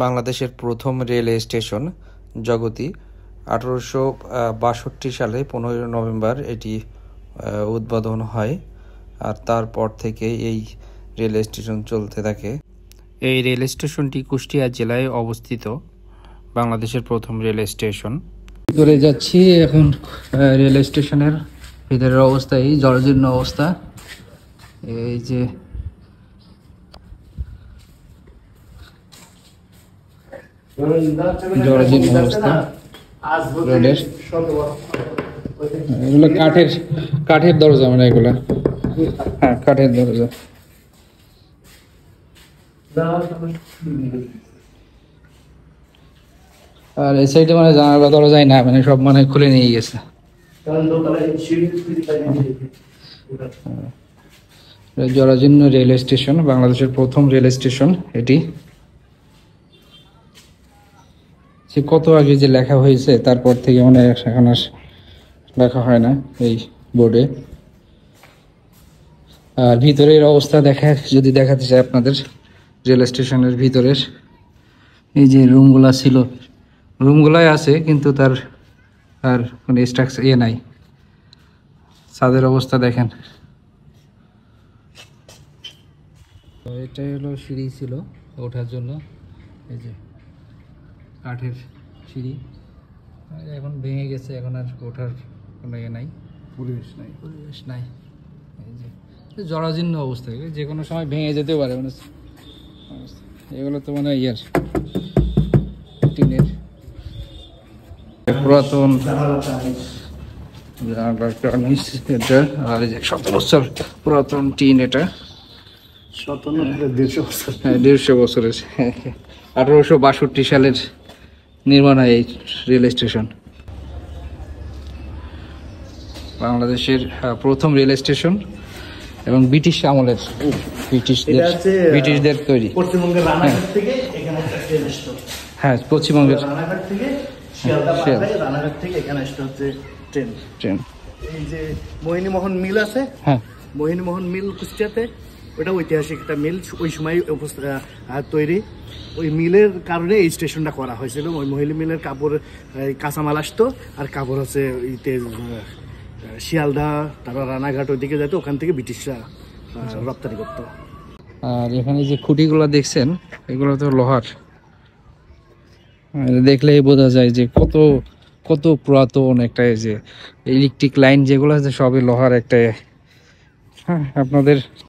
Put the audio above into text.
বাংলাদেশের প্রথম railway station Jagati 1862 সালে 15 নভেম্বর এটি উদ্বোধন হয়। আর তারপর থেকে এই রেলওয়ে স্টেশন চলতে থাকে। এই রেল স্টেশনটি কুষ্টিয়া জেলায় অবস্থিত বাংলাদেশের প্রথম রেলওয়ে স্টেশন। করে যাচ্ছি এখন রেলওয়ে স্টেশনের ভিতরের অবস্থা, এই জরাজীর্ণ অবস্থা। এই যে জরাজীর্ণ অবস্থা রোডের, এগুলো কাঠের দরজা, মানে এগুলা হ্যাঁ কাঠের দরজা। আর এই সাইডে মানে জানালা দরজাই না, মানে সব মানে খুলে নিয়ে গেছে। জরাজীর্ণ রেলওয়ে স্টেশন, বাংলাদেশের প্রথম রেলওয়ে স্টেশন এটি। সে কত আগে যে লেখা হয়েছে, তারপর থেকে মানে এখন আর লেখা হয় না এই বোর্ডে। আর ভিতরের অবস্থা যদি দেখাতে চাই আপনাদের, রেলওয়ে স্টেশনের ভিতরের এই যে রুমগুলা ছিল, রুমগুলাই আছে কিন্তু তার আর মানে স্ট্রাকচার নাই। ছাদের অবস্থা দেখেন। এটাই হলো সিঁড়ি ছিল ওঠার জন্য, এই যে কাঠের সিঁড়ি, এখন ভেঙে গেছে, এখন আর ওঠার কোনো নাই, পরিবেশ নাই। এই যে জরাজীর্ণ অবস্থা, যে কোনো সময় ভেঙে যেতে পারে মানে। এগুলো তো মানে টিনের পুরাতন, এটা আর এই যে 100 বছর পুরাতন টিন, এটা 150 বছরের। 1862 সালের নির্মাণ হয় এই রেল স্টেশন। বাংলাদেশের প্রথম রেল স্টেশন এবং ব্রিটিশ আমলের, ব্রিটিশদের তৈরি। পশ্চিমবঙ্গের রানাঘাট থেকে এখানে একটা ট্রেন স্টপ। হ্যাঁ, পশ্চিমবঙ্গের রানাঘাট থেকে রানাঘাট থেকে এখানে হচ্ছে ট্রেন। এই যে মোহিনীমোহন মিল আছে, হ্যাঁ মোহিনীমোহন মিল কুষ্টিয়াতে, ওটা ঐতিহাসিক একটা মিল, ওই সময় তৈরি। ওই মিলের কারণে এই স্টেশনটা করা হয়েছিল। ওই মোহিনী মিলের কাপড় কাঁচামাল আসতো, আর কাপড় হচ্ছে শিয়ালদা, তারপর রানাঘাট ওইদিকে যেত, ওখান থেকে ব্রিটিশরা রপ্তানি করতো। আর এখানে যে খুঁটিগুলো দেখছেন, এগুলো তো লোহার। দেখলেই বোঝা যায় যে কত পুরাতন একটা, যে ইলেকট্রিক লাইন যেগুলো আছে সবই লোহার একটা। হ্যাঁ, আপনাদের